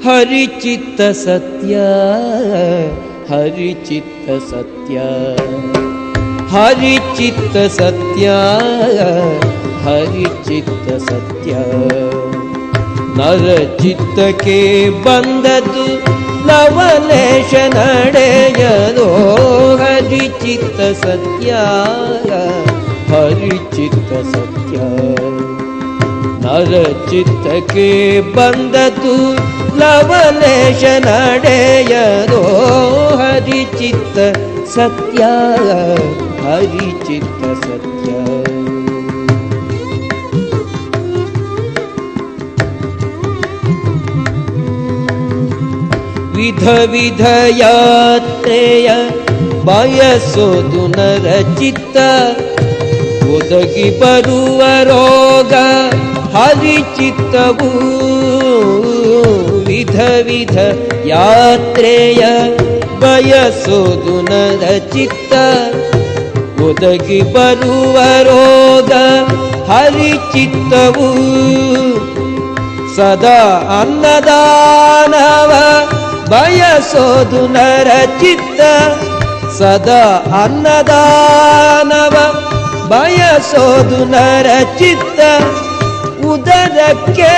ಹರಿಚಿತ್ತ ಸತ್ಯ ಹರಿಚಿತ್ತ ಸತ್ಯ ಹರಿಚಿತ್ತ ಸತ್ಯ ಹರಿಚಿತ್ತ ಸತ್ಯ ನರಚಿತ್ತಕ್ಕೆ ಬಂದದ್ದು ಲವಲೇಶ ನಡೆಯದೋ ಹರಿಚಿತ್ತ ಸತ್ಯ ಹರಿಚಿತ್ತ ಸತ್ಯ ನರಚಿತ್ತಕ್ಕೆ ಬಂದದ್ದು ಲವಲೇಶ ನಡೆಯದೋ ಹರಿಚಿತ್ತ ಸತ್ಯ ಹರಿಚಿತ್ತ ಸತ್ಯ ವಿಧ ವಿಧ ಯಾತ್ರೆಯ ಬಯಸೋದು ನರಚಿತ್ತ ಒದಗಿ ಬರುವ ರೋಗ ಹರಿಚಿತ್ತವು ವಿಧ ವಿಧ ಯಾತ್ರೆಯ ಬಯಸೋದು ನರಚಿತ್ತ ಒದಗಿ ಬರುವ ರೋಗ ಹರಿಚಿತ್ತವು ಸದಾ ಅನ್ನದಾನವ ಬಯಸೋದು ನರಚಿತ್ತ ಸದಾ ಅನ್ನದಾನವ ಬಯಸೋದು ನರಚಿತ್ತ ಉದರಕ್ಕೆ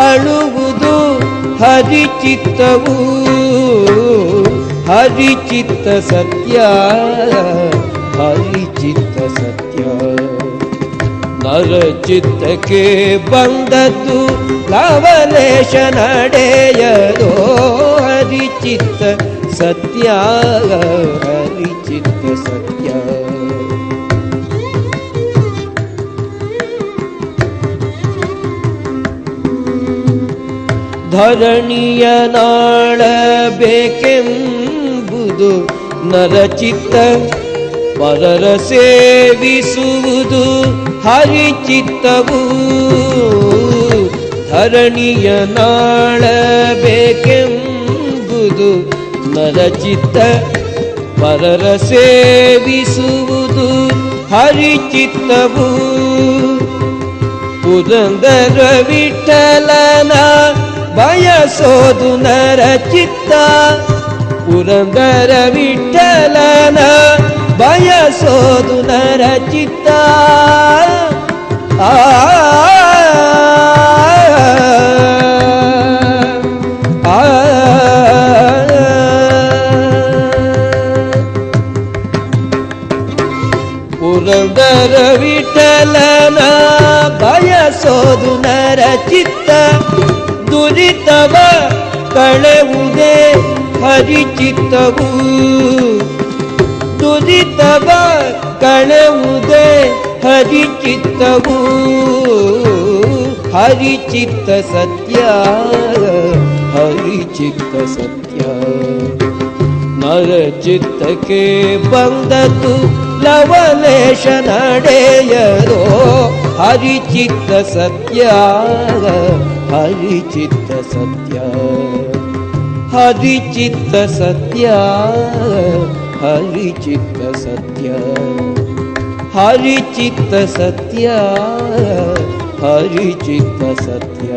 ಅಳುವುದು ಹರಿಚಿತ್ತವು ಹರಿಚಿತ್ತ ಸತ್ಯ ಹರಿಚಿತ್ತ ಸತ್ಯ ನರಚಿತ್ತಕ್ಕೆ ಬಂದದ್ದು ಲವಲೇಶ ನಡೆಯದೋ ಹರಿಚಿತ್ತ ಸತ್ಯ ಹರಿಚಿತ್ತ ಸತ್ಯ ಧರಣಿಯ ನಾಳಬೇಕೆಂಬುದು ನರಚಿತ್ತ ಪರರ ಸೇವಿಸುವುದು ಹರಿಚಿತ್ತವು ಧರಣಿಯ ನಾಳಬೇಕೆಂಬುದು ನರಚಿತ್ತ ಪರರ ಸೇವಿಸುವುದು ಹರಿಚಿತ್ತವು ಪುರಂದರ ವಿಠಲನ ಬಯಸೋದು ನರಚಿತ್ತ ಪುರಂದರ ವಿಠಲನ ಬಯಸೋದು ನರಚಿತ್ತ ಪುರಂದರ ವಿಠಲನ ಬಯಸೋದು ನರಚಿತ್ತ ದುರಿತವ ಕಳೆವುದೇ ಹರಿಚಿತ್ತವು ದುರಿತವ ಕಳೆವುದೇ ಹರಿಚಿತ್ತವು ಹರಿಚಿತ್ತ ಸತ್ಯ ಹರಿಚಿತ್ತ ಸತ್ಯ ನರಚಿತ್ತಕ್ಕೆ ಬಂದದ್ದು ಲವಲೇಶ ನಡೆಯದೋ ಹರಿಚಿತ್ತ ಸತ್ಯ ಹರಿಚಿತ್ತ ಸತ್ಯ ಹರಿಚಿತ್ತ ಸತ್ಯ ಹರಿಚಿತ್ತ ಸತ್ಯ ಹರಿಚಿತ್ತ ಸತ್ಯ ಹರಿಚಿತ್ತ ಸತ್ಯ